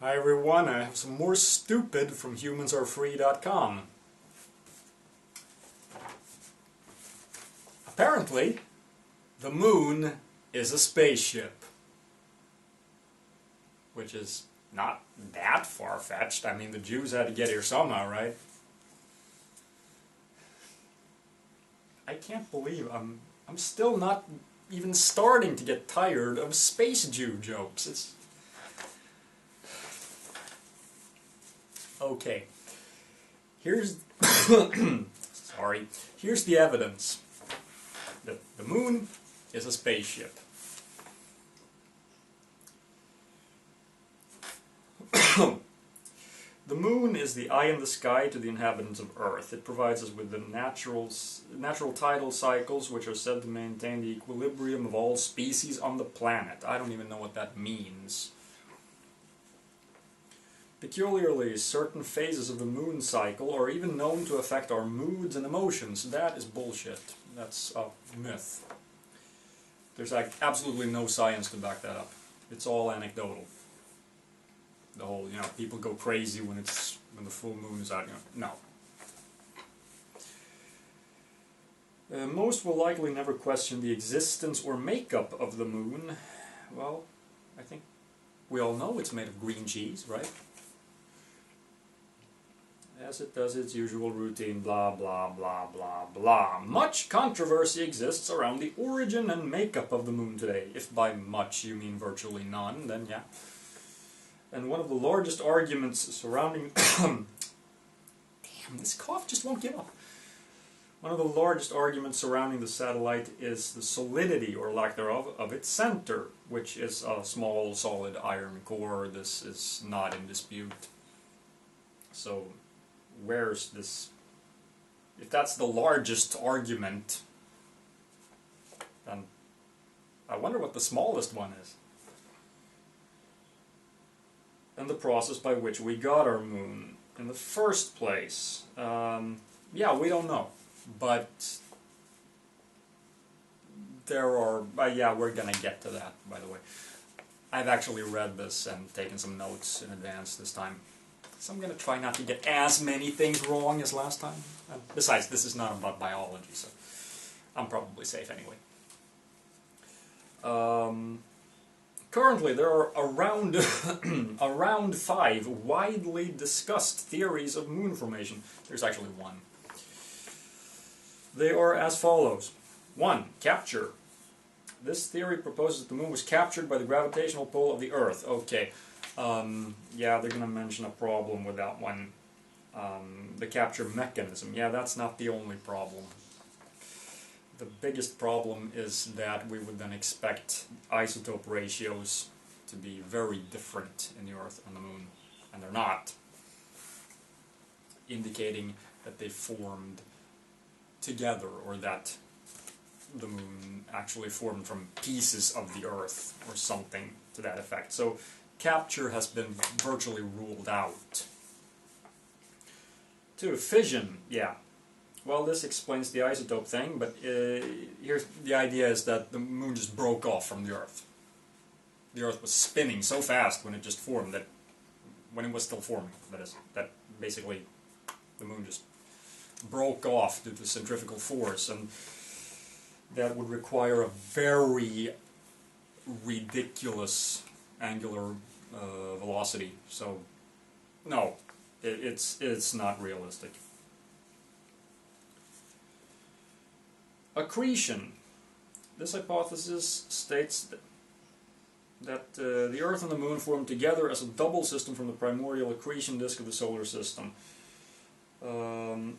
Hi everyone, I have some more stupid from humansarefree.com. Apparently, the moon is a spaceship. Which is not that far-fetched. I mean, the Jews had to get here somehow, right? I can't believe I'm still not even starting to get tired of space Jew jokes. It's okay. Here's sorry. Here's the evidence that the moon is a spaceship. The moon is the eye in the sky to the inhabitants of Earth. It provides us with the natural tidal cycles which are said to maintain the equilibrium of all species on the planet. I don't even know what that means. Peculiarly, certain phases of the moon cycle are even known to affect our moods and emotions. That is bullshit. That's a myth. There's absolutely no science to back that up. It's all anecdotal. The whole, people go crazy when the full moon is out. No. Most will likely never question the existence or makeup of the moon. Well, I think we all know it's made of green cheese, right? As it does its usual routine, blah, blah, blah, blah, blah. Much controversy exists around the origin and makeup of the moon today. If by much you mean virtually none, then yeah. And one of the largest arguments surrounding... Damn, this cough just won't give up. One of the largest arguments surrounding the satellite is the solidity, or lack thereof, of its center, which is a small, solid iron core. This is not in dispute. So, where's this... If that's the largest argument, then I wonder what the smallest one is. And the process by which we got our moon in the first place. Yeah, we don't know. But there are... yeah, we're gonna get to that, by the way. I've actually read this and taken some notes in advance this time. So I'm gonna try not to get as many things wrong as last time. Besides, this is not about biology, so I'm probably safe anyway. Currently, there are around 5 widely discussed theories of moon formation. There's actually one. They are as follows. 1. Capture. This theory proposes that the moon was captured by the gravitational pull of the Earth. Okay. Yeah, they're going to mention a problem with that one. The capture mechanism. Yeah, that's not the only problem. The biggest problem is that we would then expect isotope ratios to be very different in the Earth and the Moon, and they're not, indicating that they formed together, or that the Moon actually formed from pieces of the Earth, or something to that effect. So capture has been virtually ruled out. 2. Fission, yeah. Well, this explains the isotope thing, but here's the idea is that the moon just broke off from the Earth. The Earth was spinning so fast when it just formed, that when it was still forming, that basically the moon just broke off due to centrifugal force, and that would require a very ridiculous angular velocity. So, no, it's not realistic. Accretion. This hypothesis states that the Earth and the Moon formed together as a double system from the primordial accretion disk of the solar system. The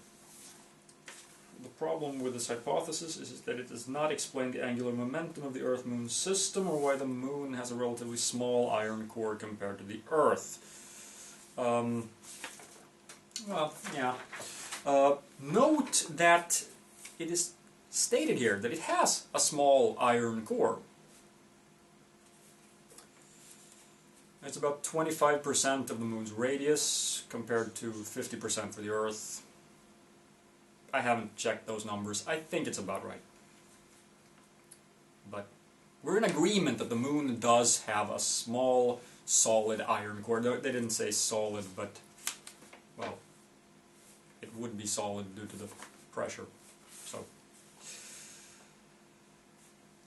problem with this hypothesis is that it does not explain the angular momentum of the Earth-Moon system, or why the Moon has a relatively small iron core compared to the Earth. Well, yeah. Note that it is stated here that it has a small iron core. It's about 25% of the Moon's radius compared to 50% for the Earth. I haven't checked those numbers. I think it's about right. But we're in agreement that the Moon does have a small solid iron core. They didn't say solid, but, well, it would be solid due to the pressure. So,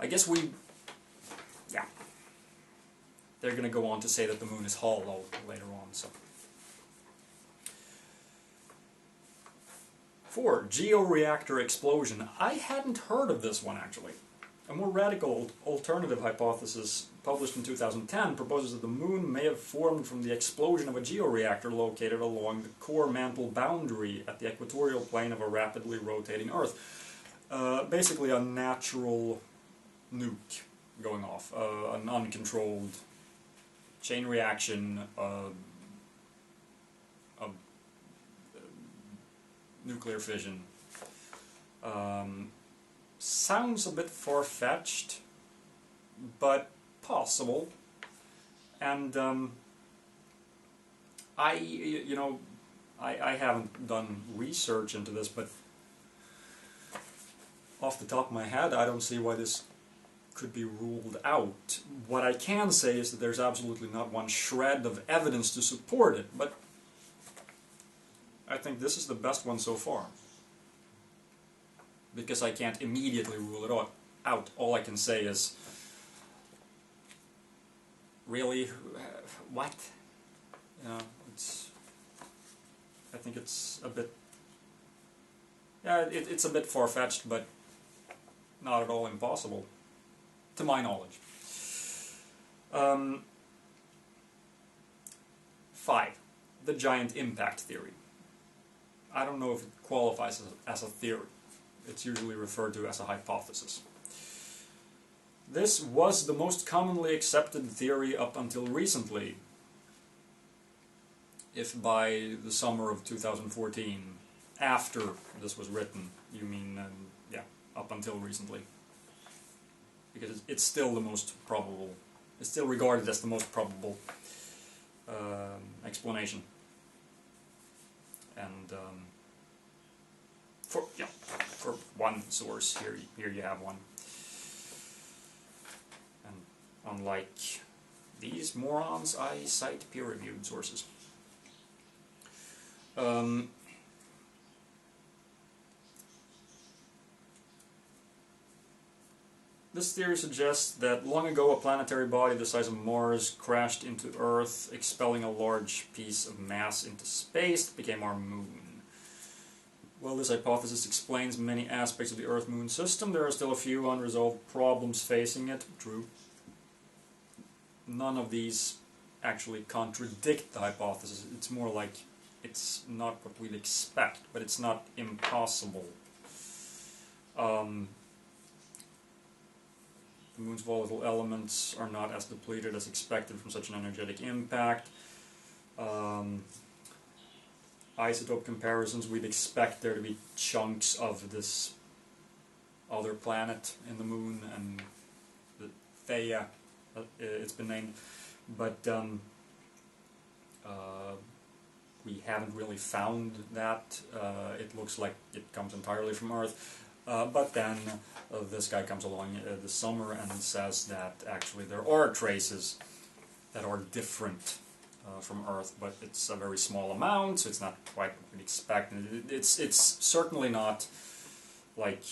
I guess yeah. They're going to go on to say that the moon is hollow later on, so. 4. Geo Reactor Explosion. I hadn't heard of this one, actually. A more radical alternative hypothesis published in 2010 proposes that the moon may have formed from the explosion of a georeactor located along the core mantle boundary at the equatorial plane of a rapidly rotating Earth. Basically a natural nuke going off, an uncontrolled chain reaction of nuclear fission. Sounds a bit far-fetched, but possible. And I haven't done research into this, but off the top of my head, I don't see why this could be ruled out. What I can say is that there's absolutely not one shred of evidence to support it, but I think this is the best one so far. Because I can't immediately rule it out. All I can say is, really, what? You know, I think it's a bit, yeah, it's a bit far-fetched, but not at all impossible, to my knowledge. 5. The giant impact theory. I don't know if it qualifies as a theory. It's usually referred to as a hypothesis. This was the most commonly accepted theory up until recently. If by the summer of 2014, after this was written, you mean, yeah, up until recently. Because it's still the most probable, it's still regarded as the most probable explanation. And for one source, here you have one. And unlike these morons, I cite peer-reviewed sources. This theory suggests that long ago a planetary body the size of Mars crashed into Earth, expelling a large piece of mass into space that became our moon. While this hypothesis explains many aspects of the Earth-Moon system, there are still a few unresolved problems facing it. True. None of these actually contradict the hypothesis. It's more like it's not what we'd expect, but it's not impossible. The Moon's volatile elements are not as depleted as expected from such an energetic impact. Isotope comparisons, we'd expect there to be chunks of this other planet in the Moon, and the Theia, it's been named, but we haven't really found that. It looks like it comes entirely from Earth, but then this guy comes along this summer and says that actually there are traces that are different from Earth, but it's a very small amount, so it's not quite what we'd expect. It's certainly not like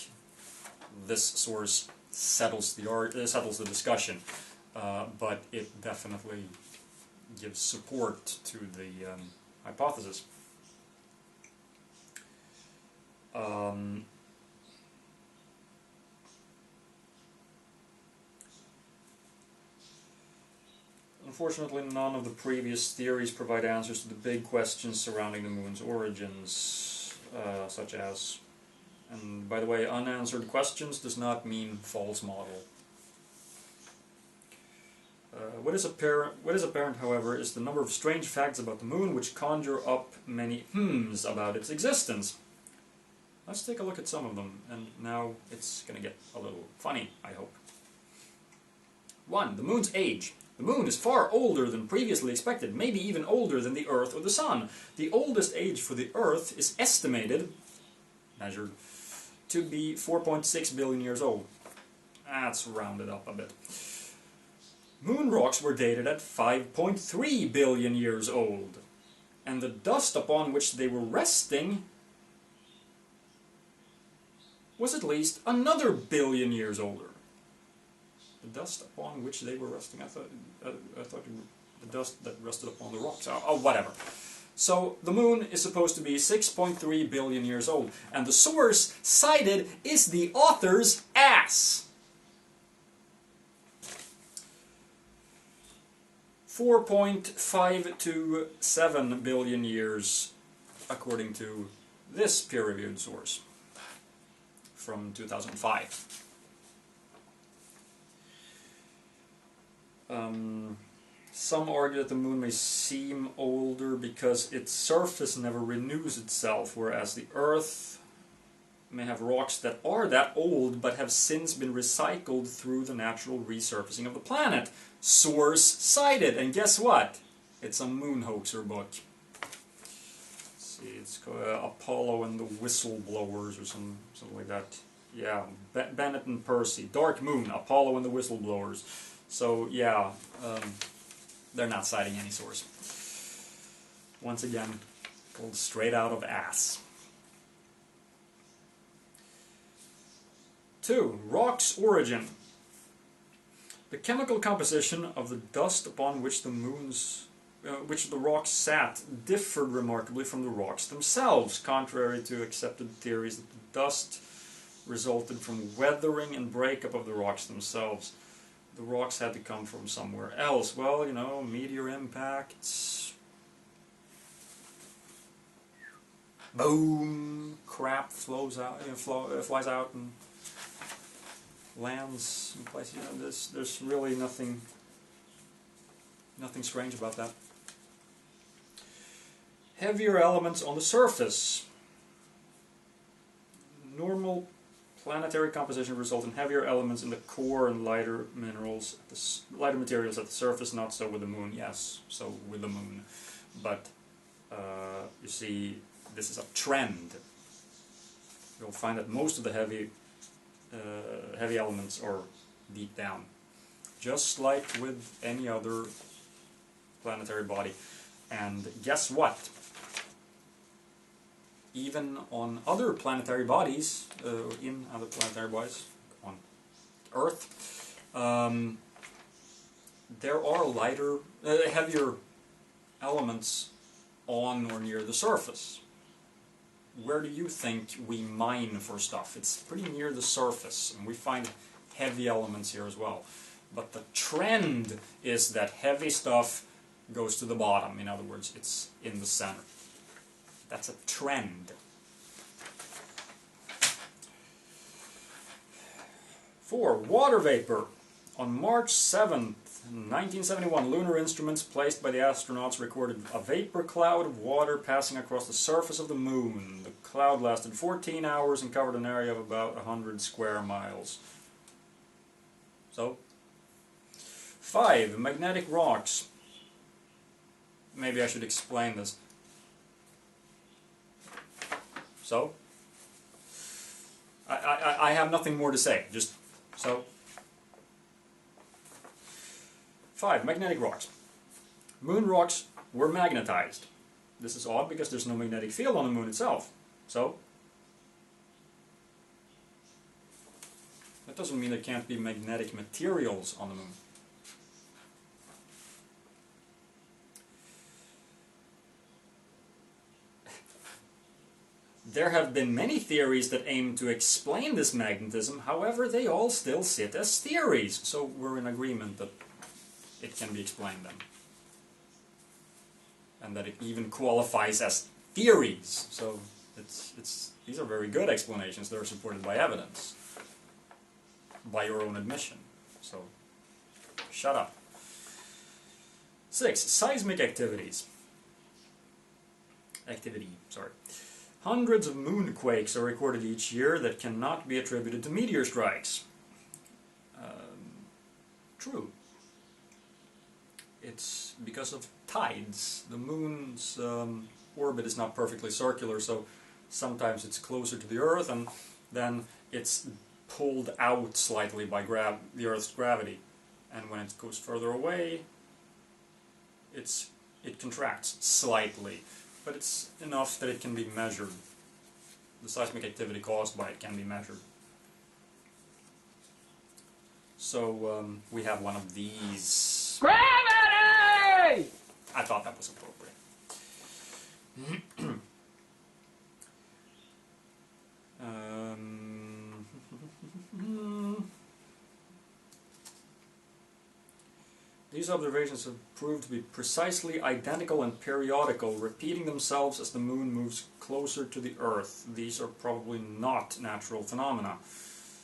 this source settles the discussion, but it definitely gives support to the hypothesis. Unfortunately, none of the previous theories provide answers to the big questions surrounding the Moon's origins, such as, and by the way, unanswered questions does not mean false model. What is apparent, however, is the number of strange facts about the Moon which conjure up many hmms about its existence. Let's take a look at some of them, and now it's going to get a little funny, I hope. 1. The Moon's age. The Moon is far older than previously expected, maybe even older than the Earth or the Sun. The oldest age for the Earth is estimated, measured, to be 4.6 billion years old. That's rounded up a bit. Moon rocks were dated at 5.3 billion years old, and the dust upon which they were resting was at least another billion years older. The dust upon which they were resting, I thought the dust that rested upon the rocks. Oh, whatever. So the moon is supposed to be 6.3 billion years old, and the source cited is the author's ass. 4.527 billion years, according to this peer-reviewed source from 2005. Some argue that the moon may seem older because its surface never renews itself, whereas the Earth may have rocks that are that old but have since been recycled through the natural resurfacing of the planet. Source cited, and guess what? It's a moon hoaxer book. Let's see, it's called Apollo and the Whistleblowers or something like that. Yeah, Bennett and Percy. Dark Moon, Apollo and the Whistleblowers. So yeah, they're not citing any source. Once again, pulled straight out of ass. 2. Rock's origin. The chemical composition of the dust upon which the rocks sat differed remarkably from the rocks themselves, contrary to accepted theories that the dust resulted from weathering and breakup of the rocks themselves. The rocks had to come from somewhere else. Well, you know, meteor impacts. Boom! Crap flies out and lands in places. You know, there's really nothing strange about that. Heavier elements on the surface. Normal planetary composition results in heavier elements in the core and lighter materials at the surface. Not so with the moon. Yes, so with the moon, but you see, this is a trend. You'll find that most of the heavy elements are deep down, just like with any other planetary body. And guess what? Even on other planetary bodies, on Earth, there are heavier elements on or near the surface. Where do you think we mine for stuff? It's pretty near the surface, and we find heavy elements here as well. But the trend is that heavy stuff goes to the bottom. In other words, it's in the center. That's a trend. 4. Water vapor. On March 7th, 1971, lunar instruments placed by the astronauts recorded a vapor cloud of water passing across the surface of the moon. The cloud lasted 14 hours and covered an area of about 100 square miles. So, 5. Magnetic rocks. Maybe I should explain this. So, I have nothing more to say. Just so. 5. Magnetic rocks. Moon rocks were magnetized. This is odd because there's no magnetic field on the moon itself. So, that doesn't mean there can't be magnetic materials on the moon. There have been many theories that aim to explain this magnetism, however, they all still sit as theories. So we're in agreement that it can be explained then. And that it even qualifies as theories. So these are very good explanations that are supported by evidence. By your own admission. So, shut up. 6. Seismic activity. Hundreds of moonquakes are recorded each year that cannot be attributed to meteor strikes. True. It's because of tides. The moon's orbit is not perfectly circular, so sometimes it's closer to the Earth, and then it's pulled out slightly by the Earth's gravity. and when it goes further away, it contracts slightly, but it's enough that it can be measured. The seismic activity caused by it can be measured. So we have one of these. Gravity! I thought that was appropriate. These observations have proved to be precisely identical and periodical, repeating themselves as the moon moves closer to the Earth. These are probably not natural phenomena.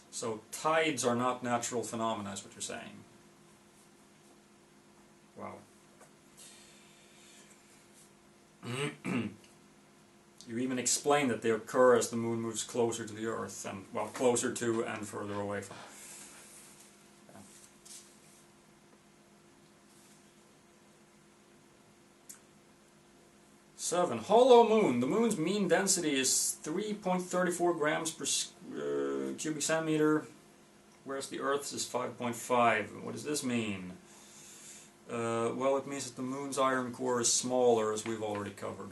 So tides are not natural phenomena, is what you're saying. Wow. You even explain that they occur as the moon moves closer to the Earth, and, well, closer to and further away from. 7. Hollow moon. The moon's mean density is 3.34 grams per cubic centimeter, whereas the Earth's is 5.5. What does this mean? Well, it means that the moon's iron core is smaller, as we've already covered.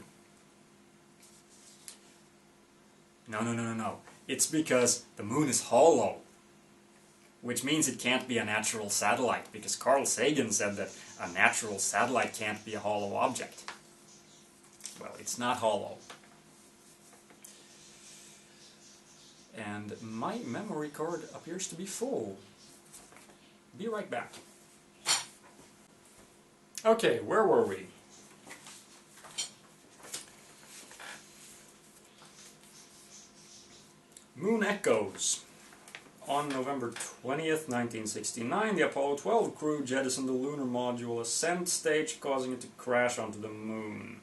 No. It's because the moon is hollow, which means it can't be a natural satellite, because Carl Sagan said that a natural satellite can't be a hollow object. Well, it's not hollow. And my memory card appears to be full. Be right back. Okay, where were we? Moon echoes. On November 20th, 1969, the Apollo 12 crew jettisoned the lunar module ascent stage, causing it to crash onto the moon.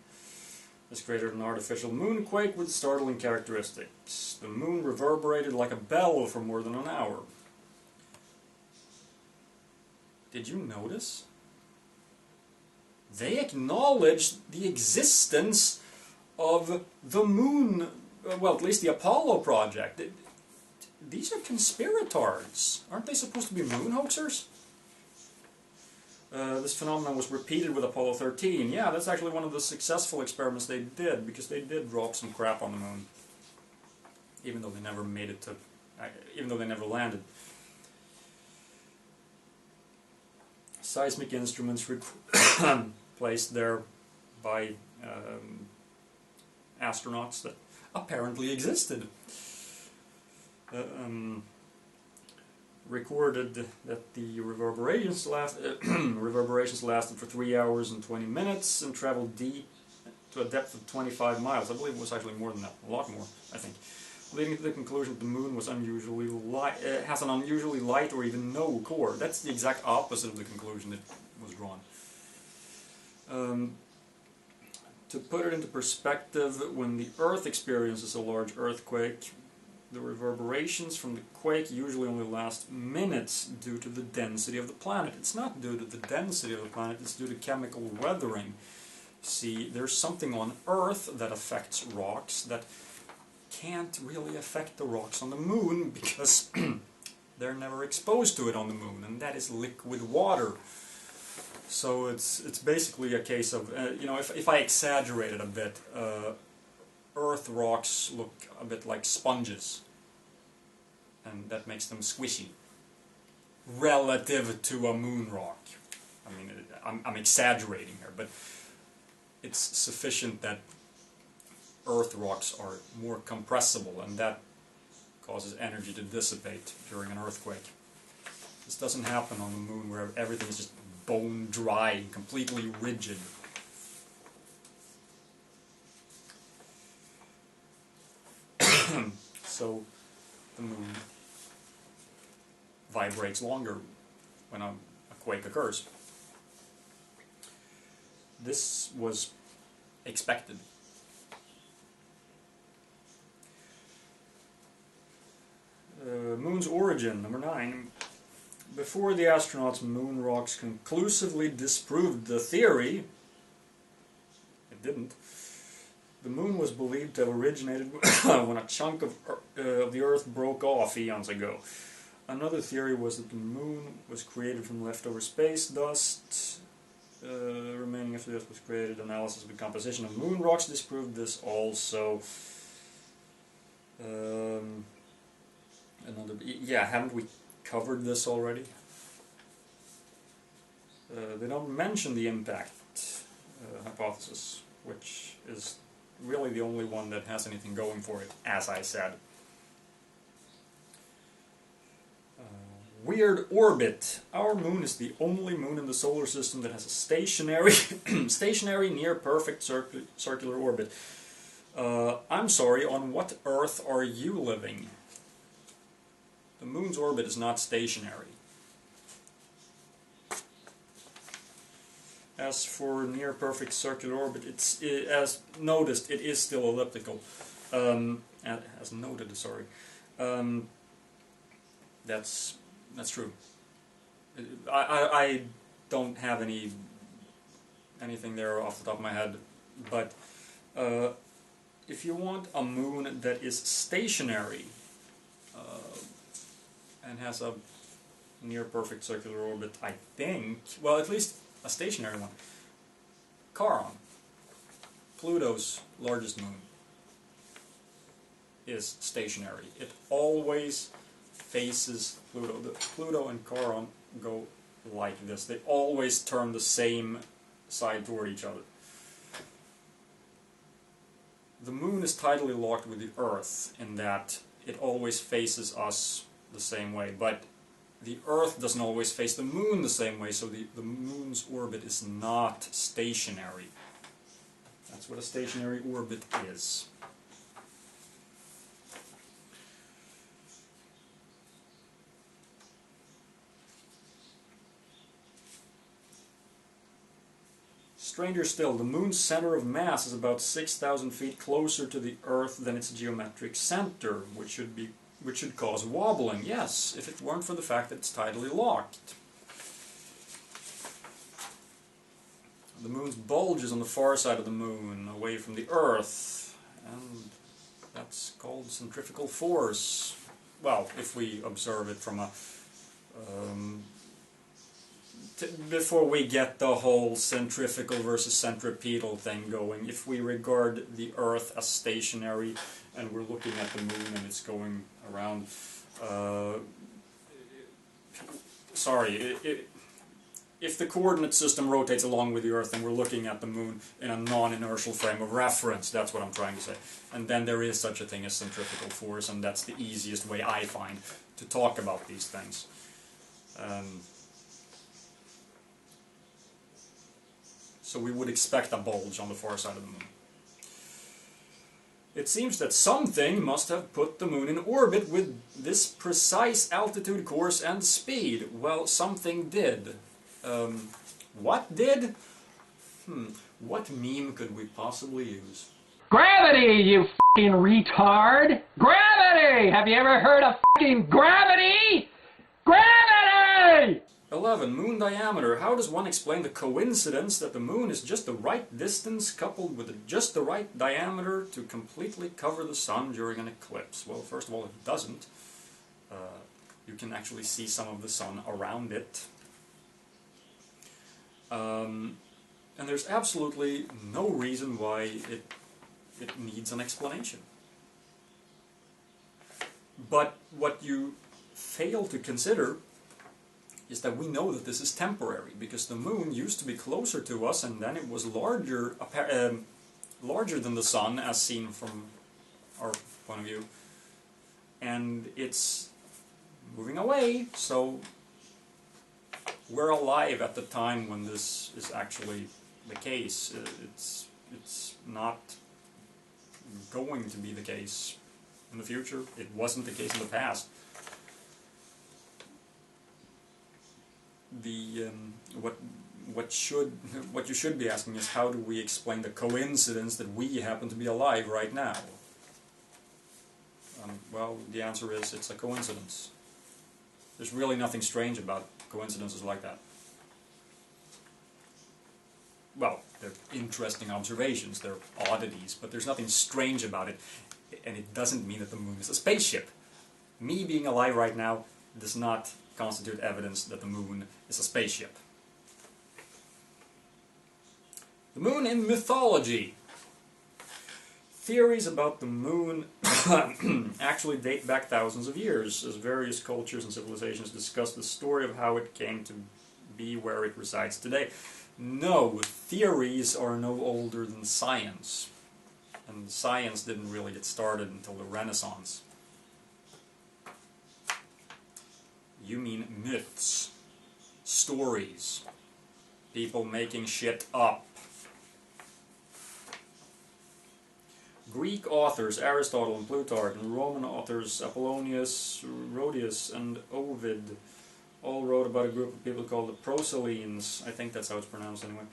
This created an artificial moonquake with startling characteristics. The moon reverberated like a bell for more than an hour. Did you notice? They acknowledged the existence of the moon, well, at least the Apollo project. These are conspirators. Aren't they supposed to be moon hoaxers? This phenomenon was repeated with Apollo 13. Yeah, that's actually one of the successful experiments they did, because they did drop some crap on the moon, even though they never made it to, even though they never landed. Seismic instruments placed there by astronauts that apparently existed. Recorded that the reverberations lasted for 3 hours and 20 minutes and traveled deep to a depth of 25 miles. I believe it was actually more than that, a lot more, I think. Leading to the conclusion that the moon was unusually light, has an unusually light or even no core. That's the exact opposite of the conclusion that was drawn. To put it into perspective, when the Earth experiences a large earthquake, the reverberations from the quake usually only last minutes due to the density of the planet. It's not due to the density of the planet, it's due to chemical weathering. See, there's something on Earth that affects rocks that can't really affect the rocks on the moon because they're never exposed to it on the moon, and that is liquid water. So it's basically a case of, you know, if I exaggerate it a bit, Earth rocks look a bit like sponges, and that makes them squishy relative to a moon rock. I mean, I'm exaggerating here, but it's sufficient that Earth rocks are more compressible, and that causes energy to dissipate during an earthquake. This doesn't happen on the moon, where everything is just bone dry and completely rigid. So the moon vibrates longer when a quake occurs. This was expected. Moon's origin, number 9. Before the astronauts' moon rocks conclusively disproved the theory, it didn't, the moon was believed to have originated when a chunk of the Earth broke off eons ago. Another theory was that the moon was created from leftover space dust. Remaining after this was created. Analysis of the composition of moon rocks disproved this also. Yeah, haven't we covered this already? They don't mention the impact hypothesis, which is really the only one that has anything going for it, as I said. Weird orbit. Our moon is the only moon in the solar system that has a stationary near-perfect circular orbit. I'm sorry, on what Earth are you living? The moon's orbit is not stationary. As for near-perfect circular orbit, as noticed, it is still elliptical. As noted, sorry. That's true. I don't have anything there off the top of my head, but if you want a moon that is stationary and has a near-perfect circular orbit, I think, well, at least a stationary one. Charon, Pluto's largest moon, is stationary. It always faces Pluto. Pluto and Charon go like this. They always turn the same side toward each other. The moon is tidally locked with the Earth in that it always faces us the same way, but the Earth doesn't always face the moon the same way, so the moon's orbit is not stationary. That's what a stationary orbit is. Stranger still, the moon's center of mass is about 6,000 feet closer to the Earth than its geometric center, which should cause wobbling. Yes, if it weren't for the fact that it's tidally locked. The moon's bulge is on the far side of the moon, away from the Earth, and that's called centrifugal force. Well, if we observe it from a before we get the whole centrifugal versus centripetal thing going, if we regard the Earth as stationary and we're looking at the moon and it's going around, if the coordinate system rotates along with the Earth and we're looking at the moon in a non-inertial frame of reference, that's what I'm trying to say. And then there is such a thing as centrifugal force, and that's the easiest way I find to talk about these things. So we would expect a bulge on the far side of the moon. It seems that something must have put the moon in orbit with this precise altitude, course, and speed. Well, something did. What did? What meme could we possibly use? Gravity, you f***ing retard! Gravity! Have you ever heard of f***ing gravity? Gravity! 11. Moon diameter. How does one explain the coincidence that the moon is just the right distance coupled with just the right diameter to completely cover the sun during an eclipse? Well, first of all, it doesn't. You can actually see some of the sun around it. And there's absolutely no reason why it needs an explanation. But what you fail to consider is that we know that this is temporary, because the moon used to be closer to us and then it was larger than the sun as seen from our point of view, and it's moving away, so we're alive at the time when this is actually the case. It's not going to be the case in the future. It wasn't the case in the past. What you should be asking is, how do we explain the coincidence that we happen to be alive right now? Well, the answer is it's a coincidence. There's really nothing strange about coincidences like that. Well, they're interesting observations, they're oddities, but there's nothing strange about it, and it doesn't mean that the moon is a spaceship. Me being alive right now does not constitute evidence that the moon is a spaceship. The moon in mythology. Theories about the moon actually date back thousands of years, as various cultures and civilizations discuss the story of how it came to be where it resides today. No, theories are no older than science. And science didn't really get started until the Renaissance. You mean myths, stories, people making shit up. Greek authors Aristotle and Plutarch, and Roman authors Apollonius, Rhodius, and Ovid all wrote about a group of people called the Proselenes, I think that's how it's pronounced anyway,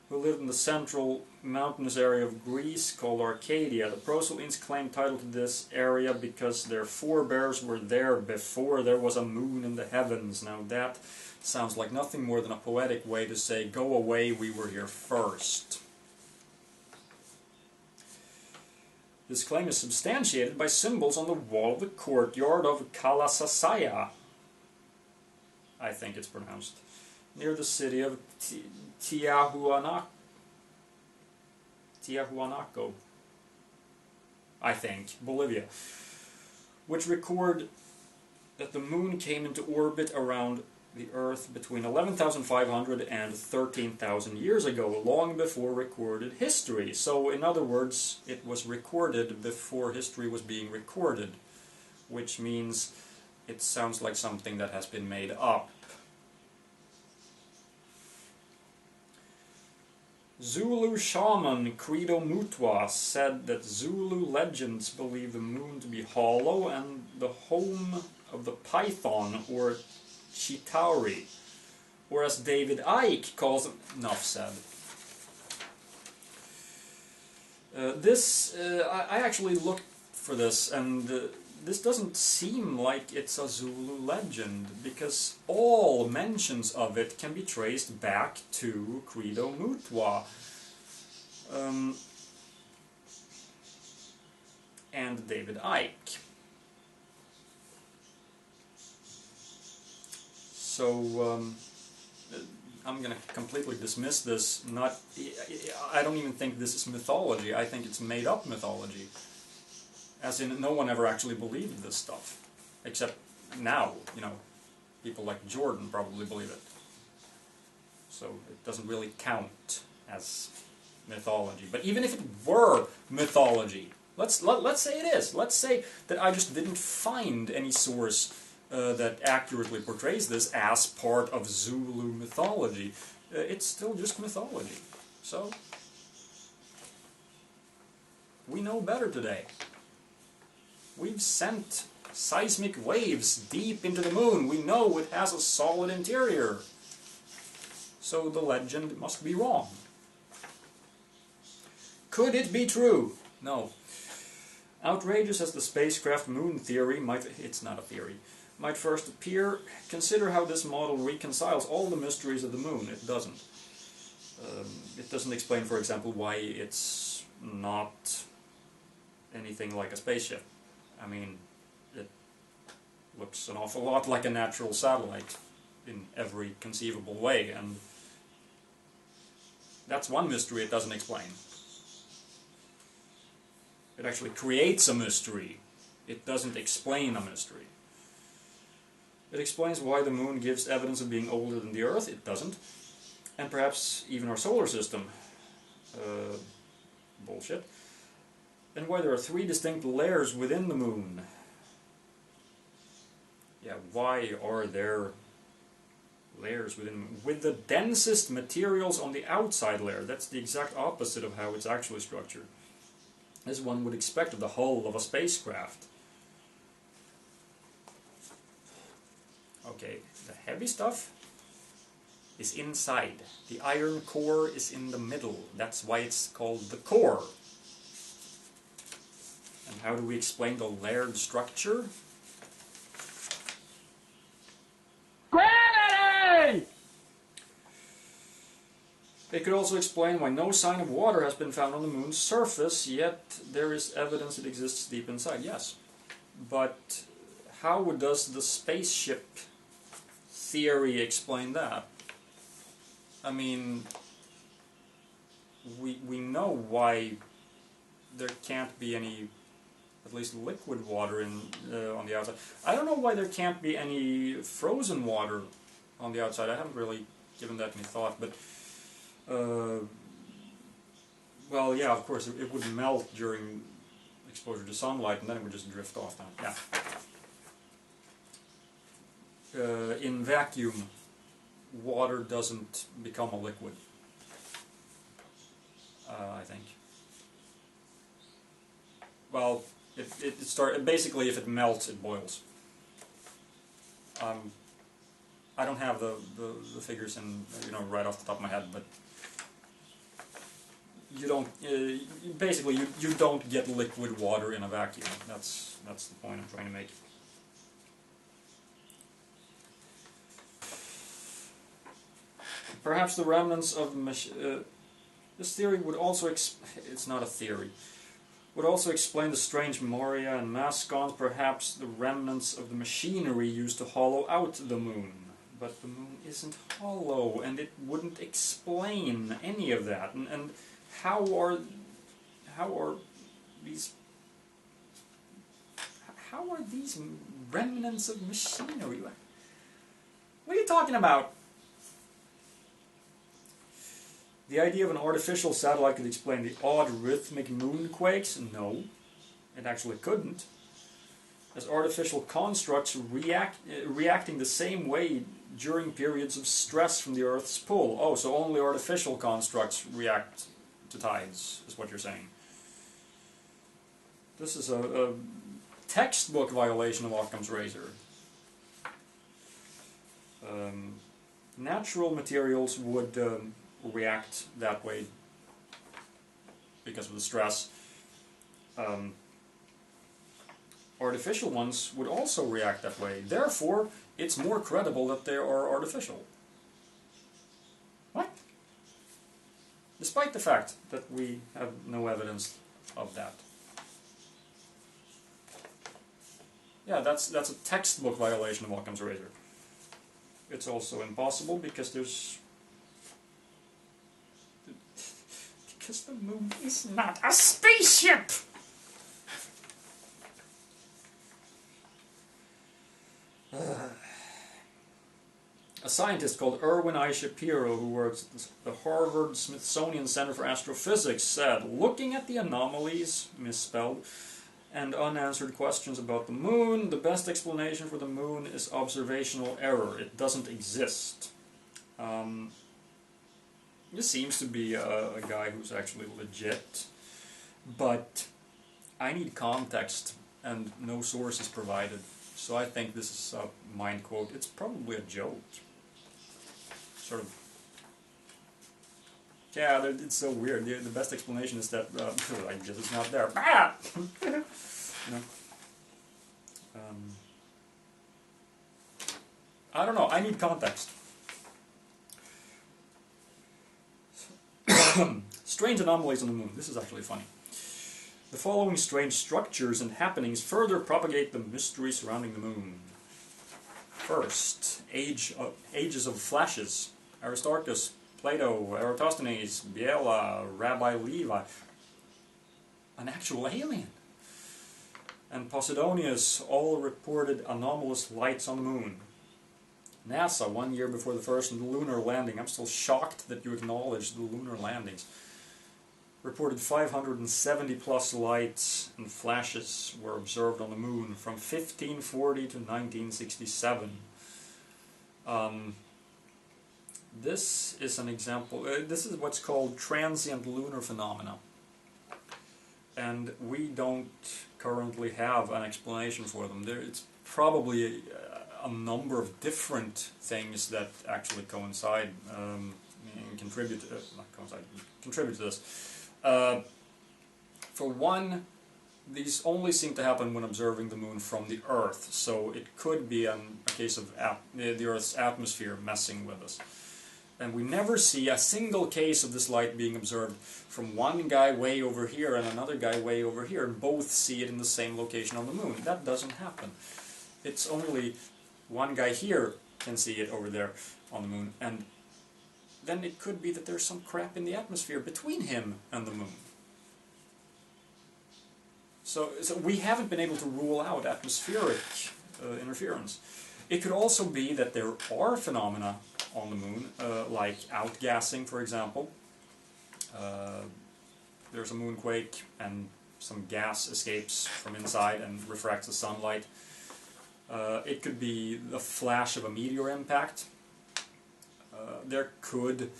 who lived in the central mountainous area of Greece called Arcadia. The Proselenes claimed title to this area because their forebears were there before there was a moon in the heavens. Now that sounds like nothing more than a poetic way to say, go away, we were here first. This claim is substantiated by symbols on the wall of the courtyard of Kalasasaya, I think it's pronounced, near the city of Tiahuanaco, I think, Bolivia, which record that the moon came into orbit around the Earth between 11,500 and 13,000 years ago, long before recorded history. So, in other words, it was recorded before history was being recorded, which means it sounds like something that has been made up. Zulu shaman Credo Mutwa said that Zulu legends believe the moon to be hollow and the home of the python, or Chitauri, or as David Icke calls it, enough said. I actually looked for this, and this doesn't seem like it's a Zulu legend, because all mentions of it can be traced back to Credo Mutwa. And David Icke. So, I'm going to completely dismiss this. I don't even think this is mythology. I think it's made up mythology. As in, no one ever actually believed this stuff. Except now, people like Jordan probably believe it. So it doesn't really count as mythology. But even if it were mythology, let's say it is. Let's say that I just didn't find any source that accurately portrays this as part of Zulu mythology. It's still just mythology. So, we know better today. We've sent seismic waves deep into the moon. We know it has a solid interior. So the legend must be wrong. Could it be true? No. Outrageous as the spacecraft moon theory it's not a theory, might first appear, consider how this model reconciles all the mysteries of the moon. It doesn't. It doesn't explain, for example, why it's not anything like a spaceship. I mean, it looks an awful lot like a natural satellite in every conceivable way, and that's one mystery it doesn't explain. It actually creates a mystery. It doesn't explain a mystery. It explains why the moon gives evidence of being older than the Earth. It doesn't. And perhaps even our solar system. Bullshit. And why there are 3 distinct layers within the moon. Yeah, why are there layers within the moon? With the densest materials on the outside layer. That's the exact opposite of how it's actually structured, as one would expect of the hull of a spacecraft. Okay, the heavy stuff is inside. The iron core is in the middle. That's why it's called the core. And how do we explain the layered structure? Gravity! It could also explain why no sign of water has been found on the moon's surface, yet there is evidence it exists deep inside. Yes, but how does the spaceship theory explain that? I mean, we know why there can't be any, at least liquid water on the outside. I don't know why there can't be any frozen water on the outside. I haven't really given that any thought, but well, yeah, of course, it would melt during exposure to sunlight, and then it would just drift off down. Yeah. In vacuum, water doesn't become a liquid, I think. Well, basically, if it melts, it boils. I don't have the figures in, right off the top of my head, but you don't. Basically, you don't get liquid water in a vacuum. That's the point I'm trying to make. Perhaps the remnants of this theory would also. It's not a theory. Would also explain the strange Moria and Mascons, perhaps the remnants of the machinery used to hollow out the moon. But the moon isn't hollow, and it wouldn't explain any of that. And how are these remnants of machinery? What are you talking about? The idea of an artificial satellite could explain the odd rhythmic moonquakes? No, it actually couldn't. As artificial constructs reacting the same way during periods of stress from the Earth's pull. Oh, so only artificial constructs react to tides, is what you're saying. This is a textbook violation of Occam's razor. Natural materials would react that way because of the stress. Artificial ones would also react that way. Therefore, it's more credible that they are artificial. What? Despite the fact that we have no evidence of that. Yeah, that's a textbook violation of Occam's razor. It's also impossible because there's... because the moon is not a spaceship! A scientist called Irwin I. Shapiro, who works at the Harvard-Smithsonian Center for Astrophysics, said, looking at the anomalies, misspelled, and unanswered questions about the moon, the best explanation for the moon is observational error. It doesn't exist. This seems to be a guy who's actually legit, but I need context, and no source is provided. So I think this is a mind quote. It's probably a joke. Sort of. Yeah, it's so weird. The best explanation is that I guess it's not there. Ah! You know. I don't know. I need context. Strange anomalies on the moon. This is actually funny. The following strange structures and happenings further propagate the mystery surrounding the moon. First, ages of flashes. Aristarchus, Plato, Eratosthenes, Biela, Rabbi Levi. An actual alien. And Posidonius all reported anomalous lights on the moon. NASA, 1 year before the first lunar landing. I'm still shocked that you acknowledge the lunar landings. Reported 570 plus lights and flashes were observed on the moon from 1540 to 1967. This is an example. This is what's called transient lunar phenomena. And we don't currently have an explanation for them. It's probably a number of different things that actually coincide and contribute to this. For one, these only seem to happen when observing the moon from the Earth, so it could be a case of the Earth's atmosphere messing with us. And we never see a single case of this light being observed from one guy way over here and another guy way over here, and both see it in the same location on the moon. That doesn't happen. it's only one guy here can see it over there on the moon, and then it could be that there's some crap in the atmosphere between him and the moon. So we haven't been able to rule out atmospheric interference. It could also be that there are phenomena on the moon, like outgassing, for example. There's a moonquake and some gas escapes from inside and refracts the sunlight. It could be the flash of a meteor impact. There could,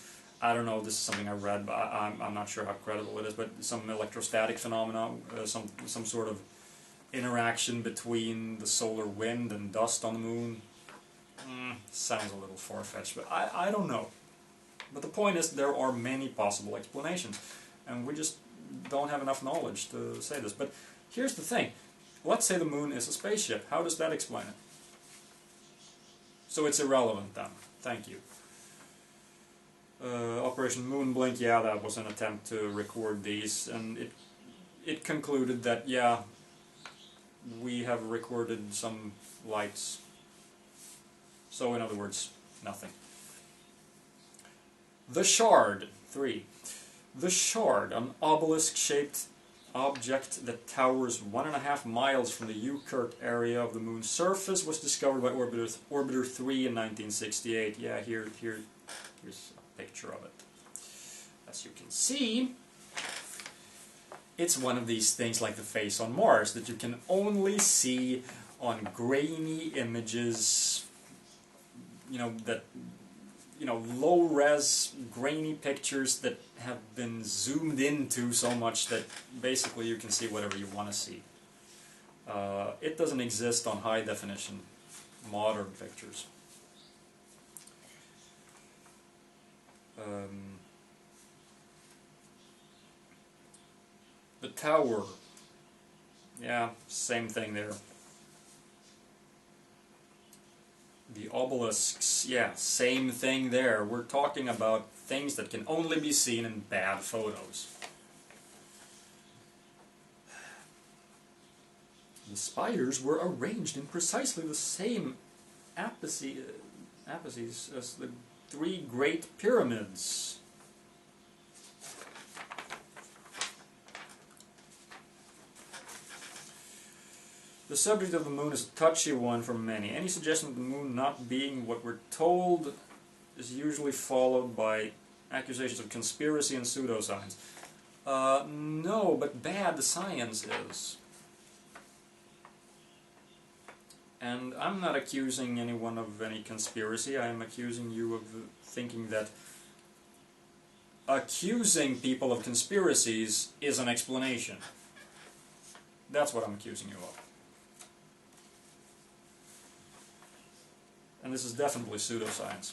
I don't know, this is something I read, but I'm not sure how credible it is, but some electrostatic phenomena, some sort of interaction between the solar wind and dust on the moon. Sounds a little far-fetched, but I don't know. But the point is, there are many possible explanations, and we just don't have enough knowledge to say this. But here's the thing. Let's say the moon is a spaceship. How does that explain it? So it's irrelevant then. Thank you. Operation Moonblink, yeah, that was an attempt to record these, and it concluded that, yeah, we have recorded some lights. So in other words, nothing. The Shard, 3. The Shard, an obelisk-shaped object that towers 1.5 miles from the Ukert area of the moon's surface, was discovered by Orbiter 3 in 1968. Yeah, here's a picture of it. As you can see, it's one of these things like the face on Mars that you can only see on grainy images, low-res, grainy pictures that have been zoomed into so much that basically you can see whatever you want to see. It doesn't exist on high-definition modern pictures. The tower, yeah, same thing there. The obelisks, yeah, same thing there. We're talking about things that can only be seen in bad photos. The spires were arranged in precisely the same apices as the 3 Great Pyramids. The subject of the moon is a touchy one for many. Any suggestion of the moon not being what we're told is usually followed by accusations of conspiracy and pseudoscience. No, but bad science is. And I'm not accusing anyone of any conspiracy. I am accusing you of thinking that accusing people of conspiracies is an explanation. That's what I'm accusing you of. And this is definitely pseudoscience.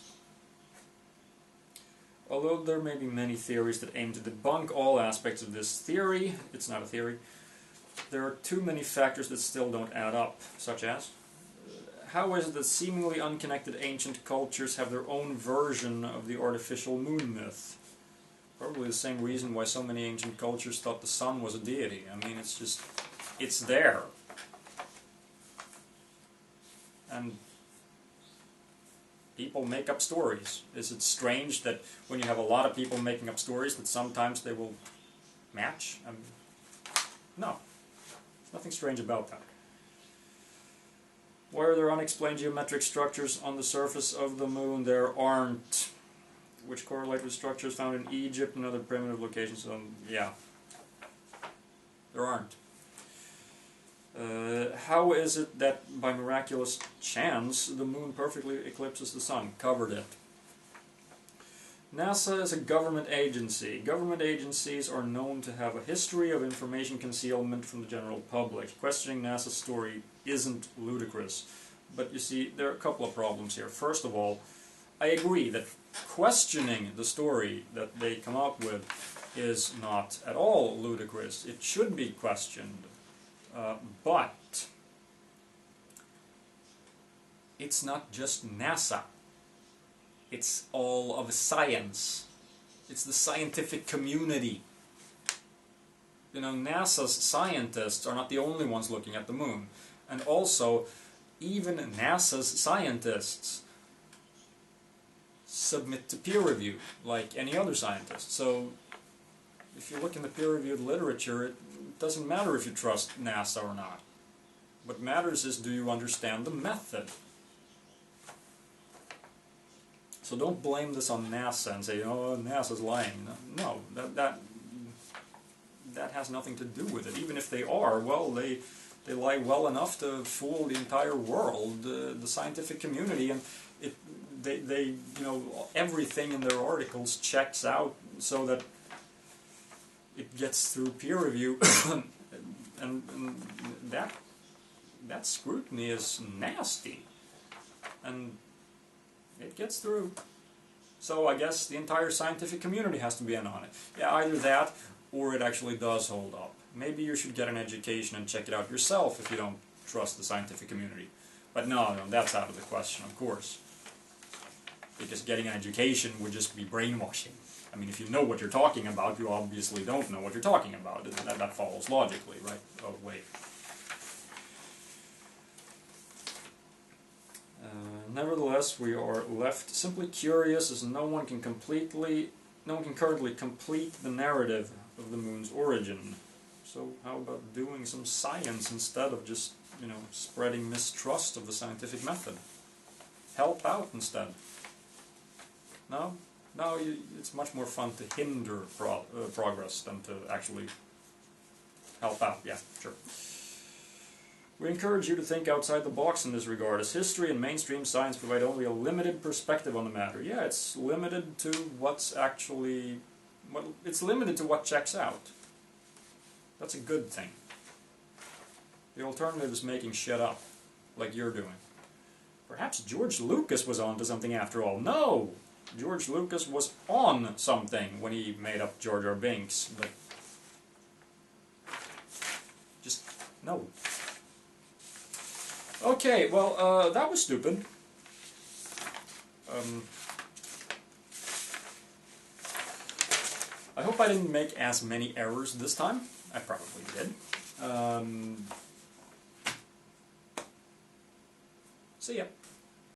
Although there may be many theories that aim to debunk all aspects of this theory, it's not a theory, there are too many factors that still don't add up, such as, how is it that seemingly unconnected ancient cultures have their own version of the artificial moon myth? Probably the same reason why so many ancient cultures thought the sun was a deity. I mean, it's just, it's there. And people make up stories. Is it strange that when you have a lot of people making up stories that sometimes they will match? No. There's nothing strange about that. Why are there unexplained geometric structures on the surface of the moon? There aren't. Which correlate with structures found in Egypt and other primitive locations. Yeah. There aren't. How is it that by miraculous chance the moon perfectly eclipses the sun? Covered it. NASA is a government agency. Government agencies are known to have a history of information concealment from the general public. Questioning NASA's story isn't ludicrous. But you see, there are a couple of problems here. First of all, I agree that questioning the story that they come up with is not at all ludicrous. It should be questioned. But it's not just NASA. It's all of science. It's the scientific community. You know, NASA's scientists are not the only ones looking at the moon. And also, even NASA's scientists submit to peer review, like any other scientist. So, if you look in the peer-reviewed literature, it doesn't matter if you trust NASA or not. What matters is, do you understand the method? So don't blame this on NASA and say, oh, NASA's lying. No, that has nothing to do with it. Even if they are, well, they lie well enough to fool the entire world, the scientific community, and they everything in their articles checks out so that it gets through peer review, and that scrutiny is nasty, and it gets through. So I guess the entire scientific community has to be in on it. Yeah, either that, or it actually does hold up. Maybe you should get an education and check it out yourself if you don't trust the scientific community. But no, that's out of the question, of course. Because getting an education would just be brainwashing. I mean, if you know what you're talking about, you obviously don't know what you're talking about. That follows logically, right? Oh, wait. Nevertheless, we are left simply curious, as no one can currently complete the narrative of the moon's origin. So how about doing some science instead of just, spreading mistrust of the scientific method? Help out instead. No, it's much more fun to hinder progress than to actually help out. Yeah, sure. We encourage you to think outside the box in this regard, as history and mainstream science provide only a limited perspective on the matter. Yeah, it's limited to what's actually... it's limited to what checks out. That's a good thing. The alternative is making shit up, like you're doing. Perhaps George Lucas was onto something after all. No! George Lucas was on something when he made up Jar Jar Binks, but... just... no. Okay, well, that was stupid. I hope I didn't make as many errors this time. I probably did. See ya.